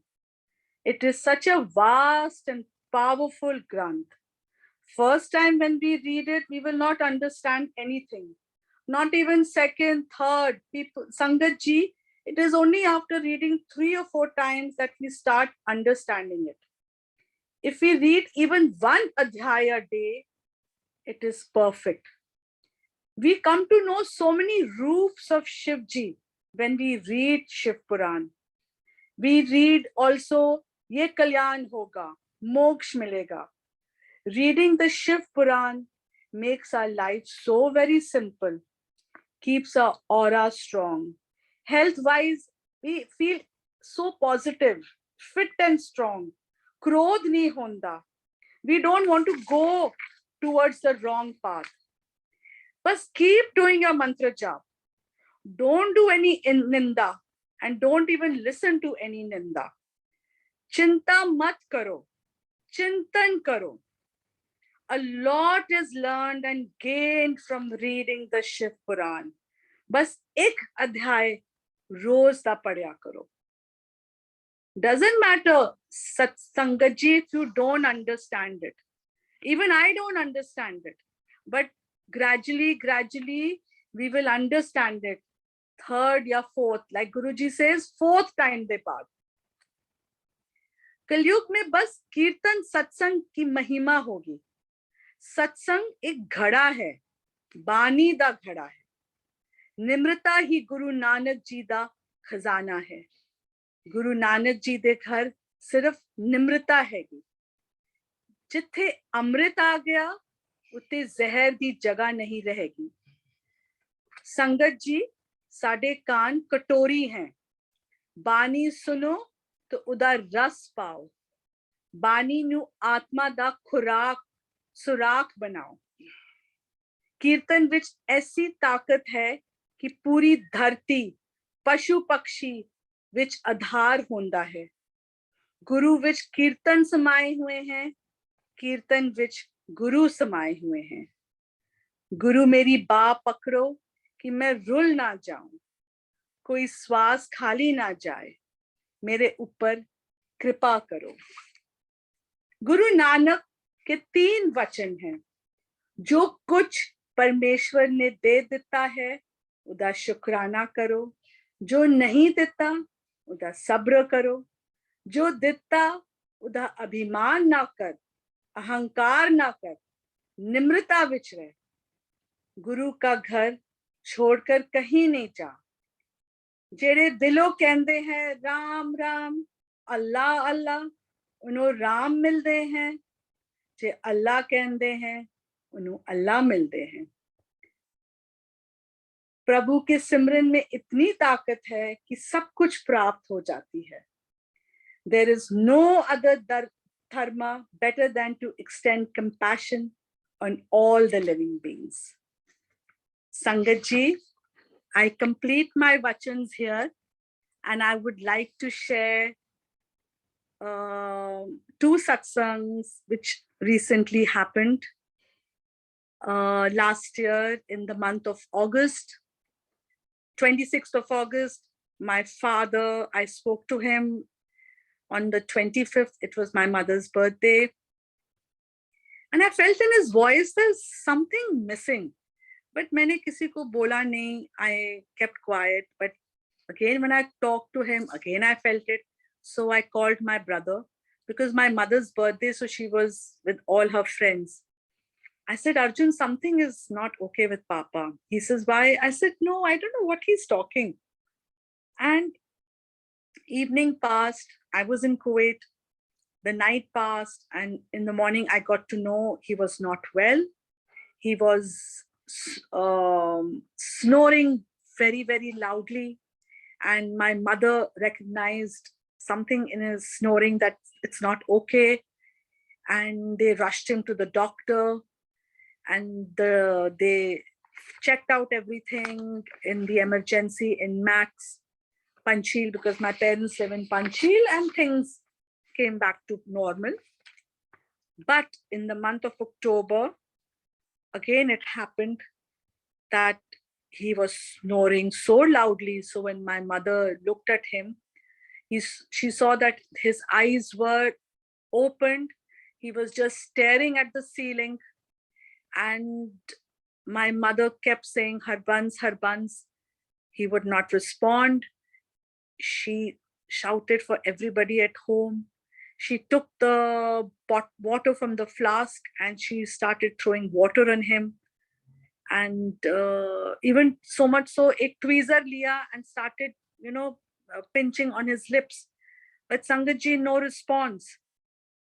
It is such a vast and powerful granth. First time when we read it, we will not understand anything. Not even second, third. People, Sangat ji, it is only after reading 3 or 4 times that we start understanding it. If we read even 1 adhyaya a day, it is perfect. We come to know so many roofs of Shivji when we read Shiv Puran. We read also, ye kalyan hoga, moksh milega. Reading the Shiv Puran makes our life so very simple. keeps our aura strong. Health-wise, we feel so positive, fit and strong. Krodh nahi honda. We don't want to go towards the wrong path. But keep doing your mantra jap. Don't do any ninda and don't even listen to any ninda. Chinta mat karo. Chintan karo. A lot is learned and gained from reading the Shiv Puran. Bas ek adhyay roz da padya karo. Doesn't matter, Satsangat ji, if you don't understand it. Even I don't understand it. But gradually, we will understand it. Third or fourth, like Guruji says, fourth time de baad. कलयुग में बस कीर्तन सत्संग की महिमा होगी. सत्संग एक घड़ा है, बानी दा घड़ा है. निम्रता ही गुरु नानक जी दा खजाना है. गुरु नानक जी दे घर सिर्फ निम्रता हैगी. जिथे अमृत आ गया उते जहर दी जगह नहीं रहेगी. संगत जी, साडे कान कटोरी हैं. बानी सुनो तो उदा रस पाओ. बानी नू आत्मा दा खुराक सुराख बनाओ. कीर्तन विच ऐसी ताकत है कि पूरी धरती पशु पक्षी विच आधार होंदा है. गुरु विच कीर्तन समाये हुए हैं. कीर्तन विच गुरु समाये हुए हैं. गुरु मेरी बाह पकड़ो कि मैं रुल ना जाऊं. कोई श्वास खाली ना जाए. मेरे ऊपर कृपा करो. गुरु नानक के 3 वचन हैं. जो कुछ परमेश्वर ने दे दिता है उदा शुक्राना करो. जो नहीं दिता उदा सब्र करो. जो दिता उदा अभिमान ना कर, अहंकार ना कर, निम्रता विच रह. गुरु का घर छोड़कर कहीं नहीं जा. जेड़े दिलों कहंदे हैं राम राम, अल्लाह अल्लाह, उन्हों राम मिलते हैं. जे अल्लाह कहंदे हैं उन्हों अल्लाह मिलते हैं. प्रभु के सिमरन में इतनी ताकत है कि सब कुछ प्राप्त हो जाती है. There is no other dharma better than to extend compassion on all the living beings. Sangat ji, I complete my vachans here, and I would like to share 2 satsangs which recently happened last year in the month of August. 26th of August, my father, I spoke to him. On the 25th, it was my mother's birthday. And I felt in his voice, there's something missing. But मैंने किसी को बोला नहीं. I kept quiet. But again, when I talked to him, again I felt it. So I called my brother, because my mother's birthday, so she was with all her friends. I said, Arjun, something is not okay with Papa. He says, why? I said, no, I don't know what he's talking. And evening passed. I was in Kuwait. The night passed, and in the morning I got to know he was not well. He was snoring very, very loudly, and my mother recognized something in his snoring that it's not okay, and they rushed him to the doctor, and they checked out everything in the emergency in Max Panchil, because my parents live in Panchil, and things came back to normal. But in the month of October, again it happened that he was snoring so loudly. So when my mother looked at him, she saw that his eyes were opened. He was just staring at the ceiling. And my mother kept saying, Harbans, Harbans. He would not respond. She shouted for everybody at home. She took the water from the flask and she started throwing water on him. And even so much so, ek tweezer liya and started, pinching on his lips. But Sangatji, no response.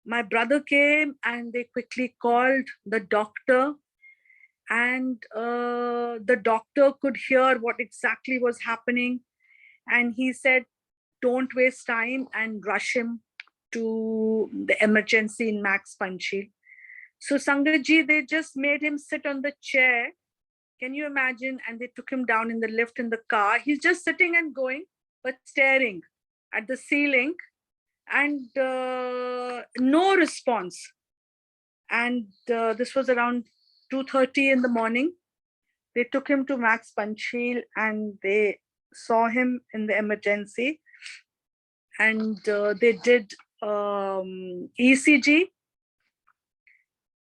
My brother came and they quickly called the doctor. and the doctor could hear what exactly was happening, and he said, don't waste time and rush him to the emergency in Max Panchil. So Sangat ji, they just made him sit on the chair. Can you imagine? And they took him down in the lift in the car. He's just sitting and going, but staring at the ceiling, and no response. And this was around 2:30 in the morning. They took him to Max Panchil and they saw him in the emergency. And they did ECG.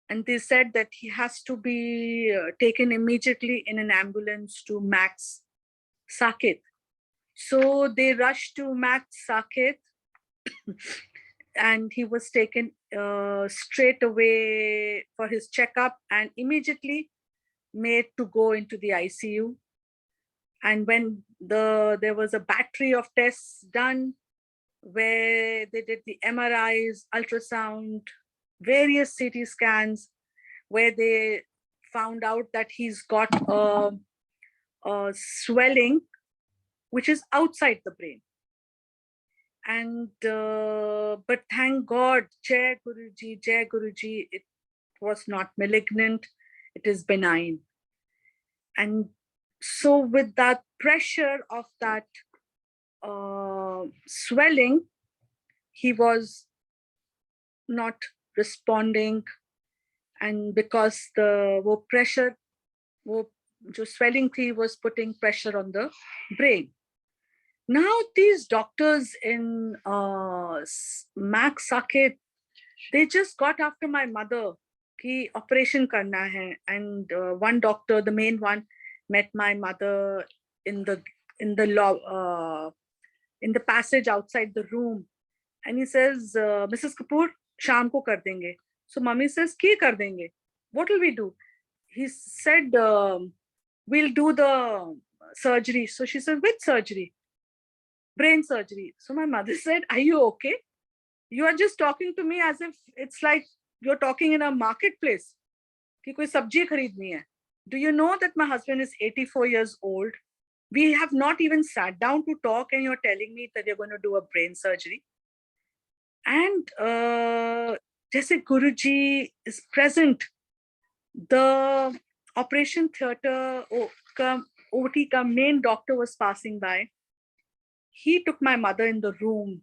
And they said that he has to be taken immediately in an ambulance to Max Saket. So they rushed to Max Saket and he was taken straight away for his checkup and immediately made to go into the ICU. And when there was a battery of tests done where they did the MRIs, ultrasound, various CT scans, where they found out that he's got a swelling which is outside the brain. And but thank God, Jai Guruji, it was not malignant, it is benign. And so with that pressure of that swelling, he was not responding, and because the pressure, जो swelling थी, was putting pressure on the brain. Now these doctors in Max Saket, they just got after my mother कि operation करना है, and one doctor, the main one, met my mother in the passage outside the room, and he says, Mrs. Kapoor, शाम को कर देंगे. So mummy says, की कर देंगे? What will we do? He said, we'll do the surgery. So she said, which surgery? Brain surgery. So my mother said, are you okay? You are just talking to me as if it's like you're talking in a marketplace. कि कोई सब्जी खरीदनी है. Do you know that my husband is 84 years old? We have not even sat down to talk and you're telling me that you're going to do a brain surgery. And जैसे Guruji is present, the operation theater OT ka main doctor was passing by. He took my mother in the room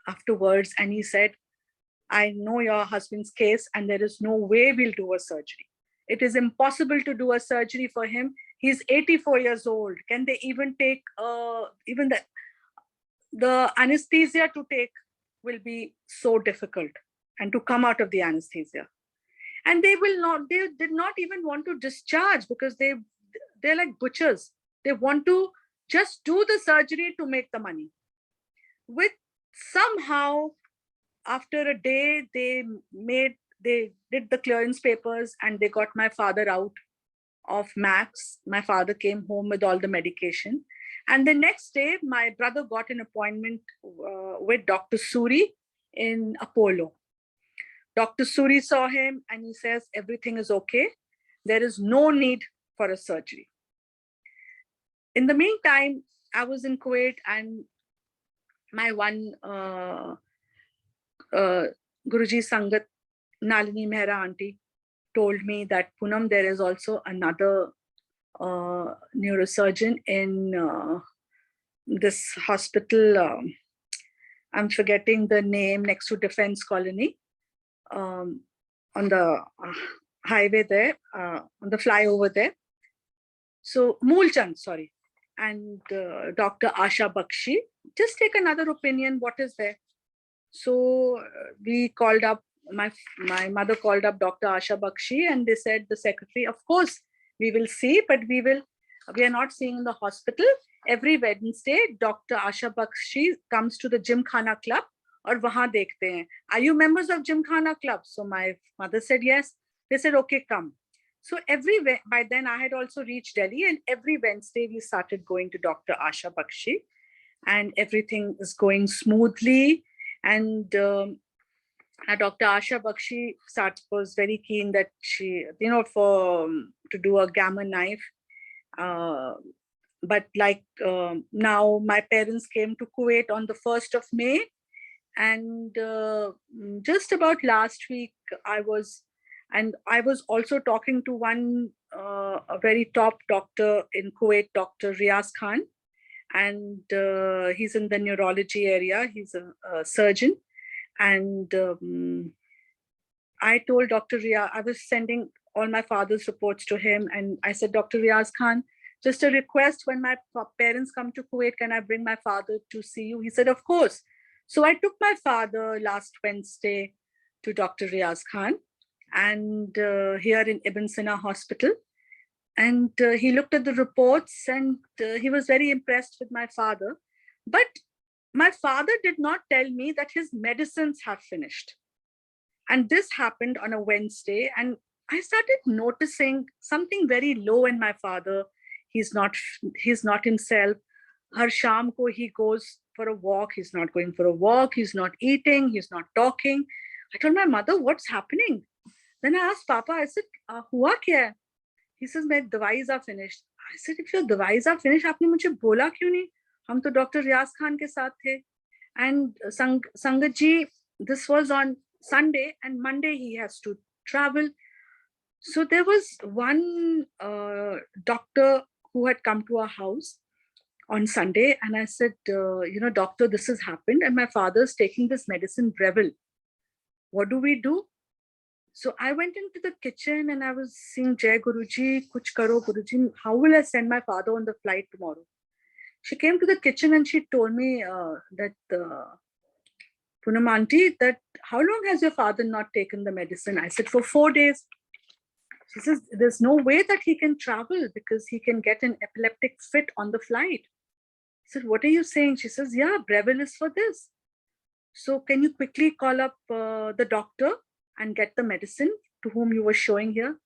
afterwards and he said, I know your husband's case and there is no way we'll do a surgery. It is impossible to do a surgery for him. He's 84 years old. Can they even take, even the anesthesia to take will be so difficult, and to come out of the anesthesia. And they did not even want to discharge because they're like butchers. They want to just do the surgery to make the money. With somehow, after a day, they did the clearance papers and they got my father out of Max. My father came home with all the medication. And the next day, my brother got an appointment with Dr. Suri in Apollo. Dr. Suri saw him and he says, everything is okay. There is no need for a surgery. In the meantime, I was in Kuwait and my one Guruji Sangat, Nalini Mehra Aunty, told me that, Poonam, there is also another neurosurgeon in this hospital. I'm forgetting the name, next to Defense Colony, on the highway there, on the flyover there. So Mulchand, sorry. And Dr. Asha Bakshi, just take another opinion, what is there? So we called up, my mother called up Dr. Asha Bakshi and they said, the secretary, of course, we will see, but we are not seeing in the hospital. Every Wednesday, Dr. Asha Bakshi comes to the Gymkhana Club और वहाँ देखते हैं. Are you members of Gymkhana Club? So my mother said yes. They said, okay, come. So by then I had also reached Delhi, and every Wednesday we started going to Dr. Asha Bakshi, and everything is going smoothly. And Dr. Asha Bakshi was very keen that she, to do a gamma knife. But now my parents came to Kuwait on the 1st of May. And just about last week, I was also talking to one, a very top doctor in Kuwait, Dr. Riaz Khan. And he's in the neurology area. He's a surgeon. And I told Dr. Riaz, I was sending all my father's reports to him. And I said, Dr. Riaz Khan, just a request, when my parents come to Kuwait, can I bring my father to see you? He said, of course. So I took my father last Wednesday to Dr. Riaz Khan, and here in Ibn Sina Hospital. And he looked at the reports, and he was very impressed with my father. But my father did not tell me that his medicines have finished. And this happened on a Wednesday. And I started noticing something very low in my father. He's not himself. Har sham ko he goes for a walk. He's not going for a walk. He's not eating. He's not talking. I told my mother, what's happening? Then I asked Papa, I said, hua kya hai? He says, my dawais are finished. I said, if your dawais are finished, aapne mujhe bola kyun nahi? Hum to Dr. Riaz Khan ke saath the. And Sangat ji, this was on Sunday, and Monday he has to travel. So there was one doctor who had come to our house on Sunday, and I said, doctor, this has happened, and my father's taking this medicine Breville. What do we do? So I went into the kitchen and I was saying, Jai Guruji, kuch karo Guruji, how will I send my father on the flight tomorrow? She came to the kitchen and she told me that, Poonam Aunty, that how long has your father not taken the medicine? I said, for 4 days. She says, there's no way that he can travel because he can get an epileptic fit on the flight. I said, what are you saying? She says, yeah, Breville is for this. So can you quickly call up the doctor and get the medicine to whom you were showing here?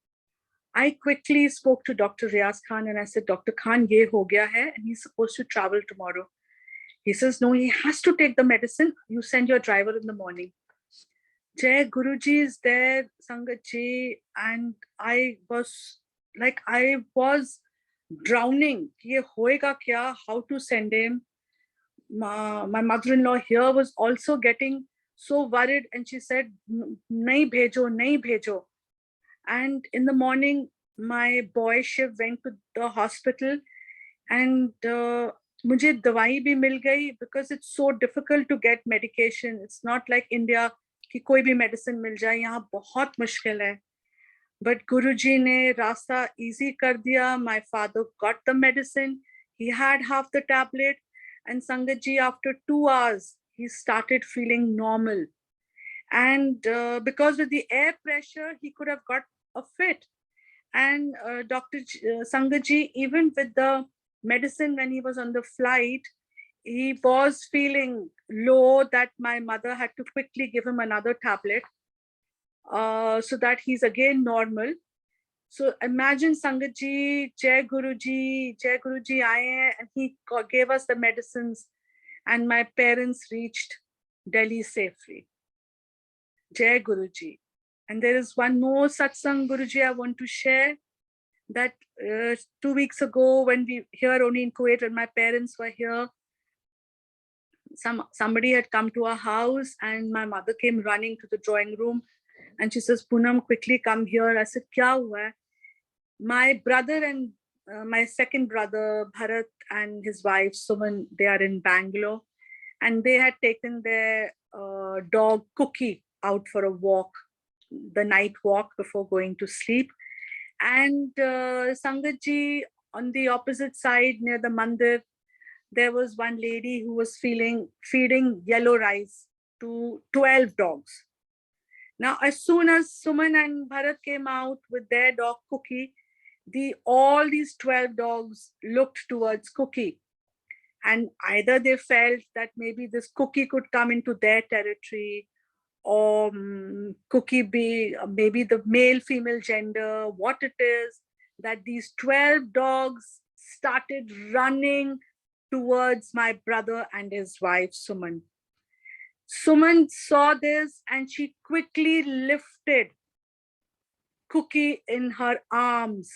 I quickly spoke to Dr. Riaz Khan and I said, Dr. Khan, ye ho gaya hai, and he's supposed to travel tomorrow. He says, no, he has to take the medicine. You send your driver in the morning. Jai Guruji is there, Sangat ji, and I was drowning. Ye hoega kya? How to send him? My mother-in-law here was also getting so worried, and she said, nahi bhejo, nahi bhejo. And in the morning, my boy Shiv went to the hospital, and mujhe dawai bhi mil gayi, because it's so difficult to get medication. It's not like India ki koi bhi medicine mil jaye. Yahan bahut mushkil hai. But Guruji ne rasta easy kar diya. My father got the medicine. He had half the tablet. And Sangat ji, after 2 hours, he started feeling normal. And because of the air pressure, he could have got a fit. And Dr. Sangat ji, even with the medicine when he was on the flight, he was feeling low, that my mother had to quickly give him another tablet so that he's again normal. So imagine Sangat ji, Jai Guruji aaye hain, and he gave us the medicines, and my parents reached Delhi safely. Jai Guruji. And there is one more satsang, Guruji, I want to share, that 2 weeks ago, when we here only in Kuwait, when my parents were here, somebody had come to our house, and my mother came running to the drawing room, and she says, Poonam, quickly come here. I said, kya hua hai? My brother and my second brother, Bharat, and his wife, Suman, they are in Bangalore, and they had taken their dog, Cookie, out for a walk, the night walk before going to sleep. And Sangat ji, on the opposite side near the mandir, there was one lady who was feeding yellow rice to 12 dogs. Now, as soon as Suman and Bharat came out with their dog Cookie, all these 12 dogs looked towards Cookie. And either they felt that maybe this Cookie could come into their territory, or Cookie be maybe the male female gender, what it is, that these 12 dogs started running towards my brother and his wife Suman. Suman saw this and she quickly lifted Cookie in her arms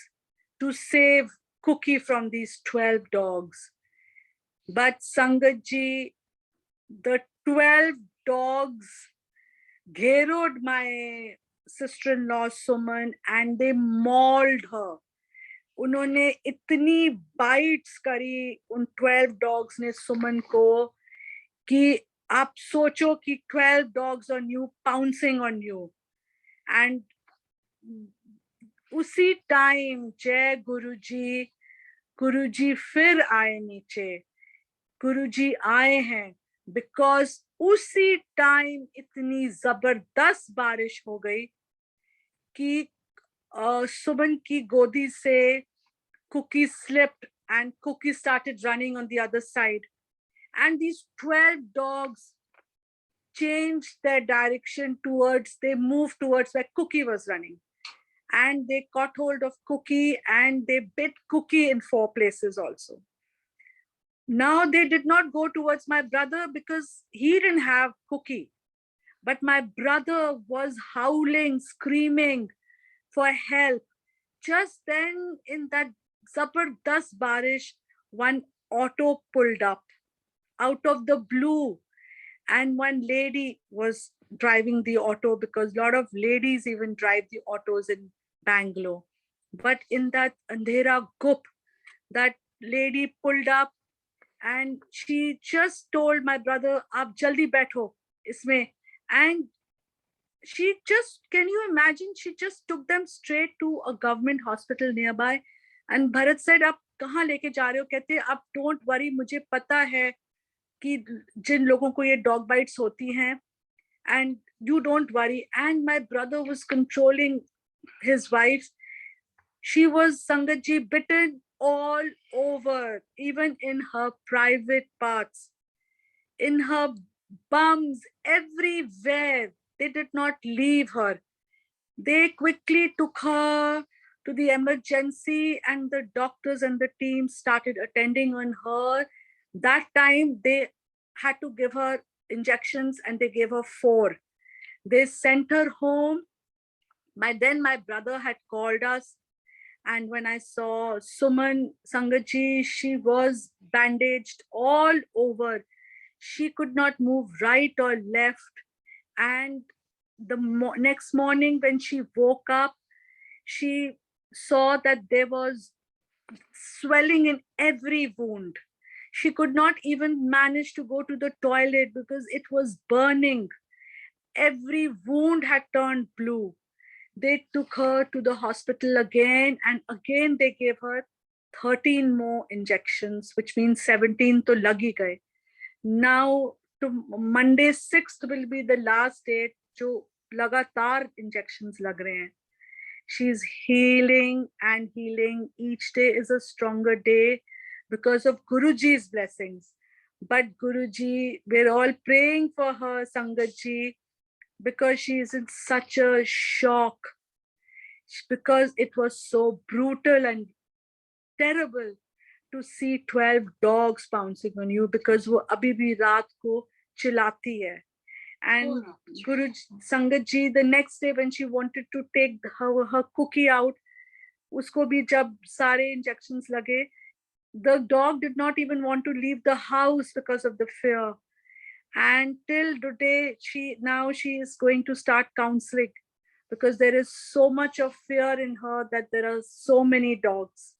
to save Cookie from these 12 dogs. But Sangatji, the 12 dogs gherod my sister-in-law Suman and they mauled her. उन्होंने इतनी bites करी उन 12 dogs ने सुमन को कि आप सोचो कि 12 dogs on you, pouncing on you. And उसी टाइम जय गुरुजी फिर आए नीचे. गुरुजी आए हैं because उसी टाइम इतनी जबरदस्त बारिश हो गई कि सुमन की गोदी से Cookie slipped and Cookie started running on the other side. And these 12 dogs changed their direction they moved towards where Cookie was running. And they caught hold of Cookie and they bit Cookie in 4 places also. Now they did not go towards my brother because he didn't have Cookie. But my brother was howling, screaming for help. Just then in that zabardast barish, one auto pulled up out of the blue. And one lady was driving the auto because a lot of ladies even drive the autos in Bangalore. But in that andhera gup, that lady pulled up and she just told my brother, "Aap jaldi baitho isme." And she just, can you imagine, she just took them straight to a government hospital nearby. And Bharat said, "Aap kahan leke ja rahe ho?" Kehte, "Aap don't worry, mujhe pata hai कि जिन लोगों को ये dog bites होती हैं, and you don't worry." And my brother was controlling his wife. She was, Sangatji, bitten all over, even in her private parts, in her bums, everywhere. They did not leave her. They quickly took her to the emergency and the doctors and the team started attending on her. That time they had to give her injections and they gave her 4. They sent her home. Then my brother had called us. And when I saw Suman, Sangatji, she was bandaged all over. She could not move right or left. And the next morning when she woke up, she saw that there was swelling in every wound. She could not even manage to go to the toilet because it was burning. Every wound had turned blue. They took her to the hospital again, and again they gave her 13 more injections, which means 17 to lagi gaye. Now, to Monday 6th will be the last date, jo lagatar injections lag rahe hain. She's healing and healing. Each day is a stronger day because of Guruji's blessings. But Guruji, we're all praying for her, Sangatji, because she is in such a shock, because it was so brutal and terrible to see 12 dogs pouncing on you, because wo abhi bhi raat ko chilati hai. And Guru Sangatji, the next day when she wanted to take her Cookie out, usko bhi jab sare injections lage, the dog did not even want to leave the house because of the fear. And till today, she is going to start counseling because there is so much of fear in her that there are so many dogs.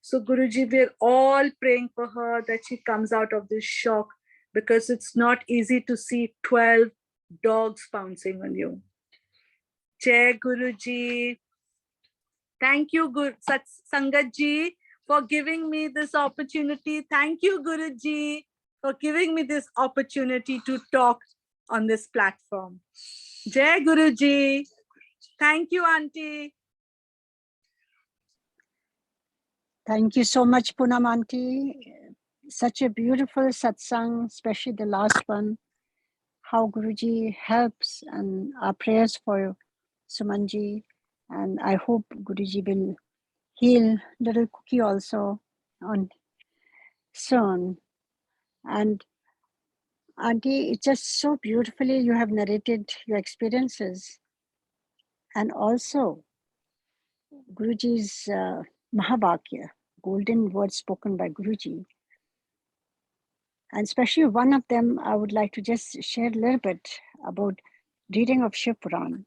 So Guruji, we're all praying for her that she comes out of this shock, because it's not easy to see 12 dogs pouncing on you. Jai Guruji. Thank you, Sangatji, for giving me this opportunity. Thank you, Guruji, for giving me this opportunity to talk on this platform. Jai Guruji. Thank you, Auntie. Thank you so much, Poonam Aunty. Such a beautiful satsang, especially the last one. How Guruji helps, and our prayers for Sumanji. And I hope Guruji will heal little Cookie also on soon. And Auntie, it's just so beautifully you have narrated your experiences, and also Guruji's Mahavakya, golden words spoken by Guruji. And especially one of them, I would like to just share a little bit about reading of Shiv Puran.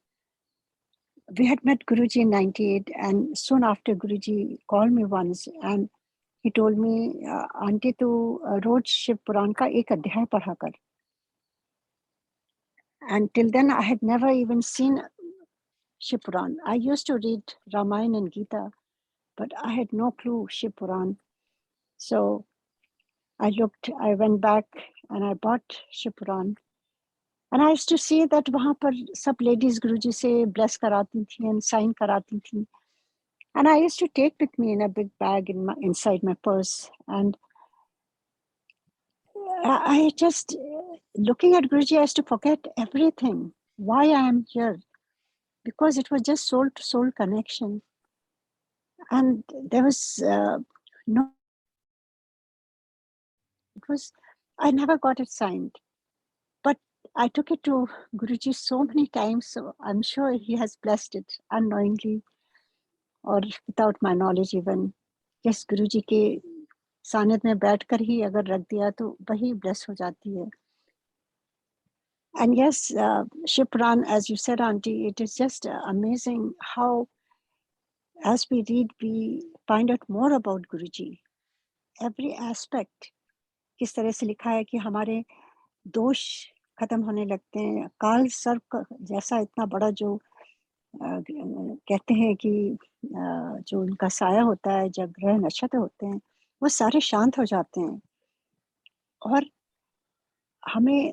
We had met Guruji in 98, and soon after Guruji called me once and he told me, Auntie, tu rose Shiv Puran का एक अध्याय पढ़ा कर. And till then, I had never even seen Shiv Puran. I used to read Ramayana and Gita, but I had no clue Shiv Puran. So I went back and I bought Shiv Puran. And I used to see that वहाँ पर सब ladies Guruji से bless कराती थी and sign कराती थी. And I used to take with me in a big bag inside my purse. And I just, looking at Guruji, I used to forget everything, why I am here, because it was just soul to soul connection. And there was I never got it signed, but I took it to Guruji so many times, so I'm sure he has blessed it unknowingly or without my knowledge even. Yes, Guruji के सानिध्य में बैठकर ही अगर रख दिया तो वही bless हो जाती है. And yes, Shiv Puran, as you said, Auntie, it is just amazing how, as we read, we find out more about Guruji. Every aspect. किस तरह से लिखा है कि हमारे दोष खत्म होने लगते हैं. काल सर्प जैसा इतना बड़ा जो कहते हैं कि जो उनका साया होता है, जब ग्रह नक्षत्र होते हैं, वो सारे शांत हो जाते हैं. और हमें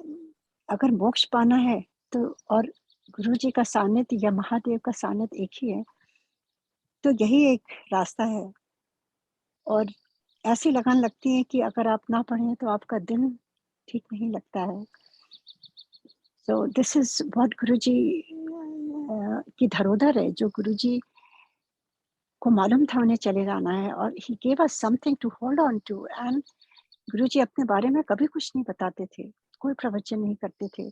अगर मोक्ष पाना है तो, और गुरुजी का सानिध्य या महादेव का सानिध्य एक ही है, तो यही एक रास्ता है. और ऐसी लगन लगती है कि अगर आप ना पढ़ें तो आपका दिन ठीक नहीं लगता है. So this is what गुरुजी की धरोहर है, जो गुरुजी को मालूम था उन्हें चले जाना है, और he gave us something to hold on to. And गुरुजी अपने बारे में कभी कुछ नहीं बताते थे, कोई प्रवचन नहीं करते थे.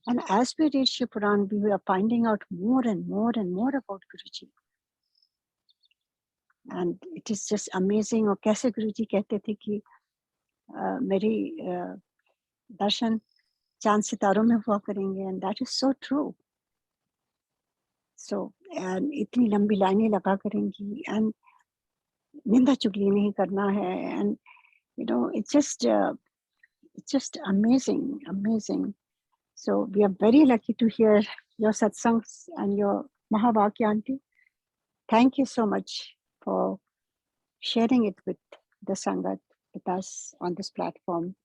And as we read Shiv Puran, we were finding out more and more and more about Guruji. And it is just amazing. और कैसे गुरुजी कहते थे कि मेरी दर्शन चांद सितारों में हुआ करेंगे, and that is so true. So and इतनी लंबी लाइनें लगा करेंगी, and निंदा चुगली नहीं करना है, and you know it's just amazing. So we are very lucky to hear your satsangs and your Mahavakya, Auntie. Thank you so much for sharing it with the Sangat, with us on this platform.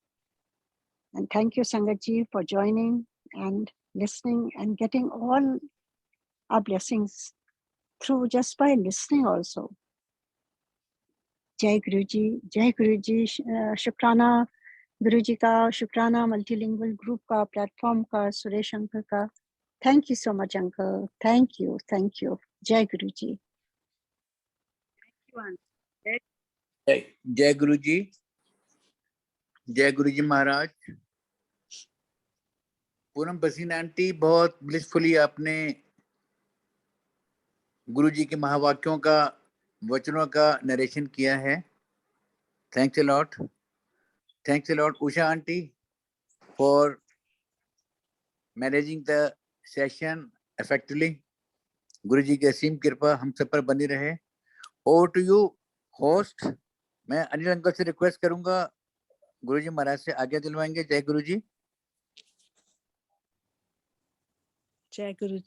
And thank you, Sangatji, for joining and listening and getting all our blessings through just by listening also. Jai Guruji, Shukrana Guruji ka, Shukrana Multilingual Group ka, platform ka, Suresh Uncle ka. Thank you so much, Uncle. Thank you. Jai Guruji. जय गुरुजी महाराज. Poonam Bhasin aunty, बहुत blissfully आपने गुरुजी के महावाक्यों का, वचनों का narration किया है. Thanks a lot Usha aunty for managing the session effectively. Guruji की असीम कृपा हम सब पर बनी रहे. Over to you host. मैं अनिल अंकल से रिक्वेस्ट करूंगा, गुरुजी महाराज से आज्ञा दिलवाएंगे. जय गुरुजी. जय गुरुजी.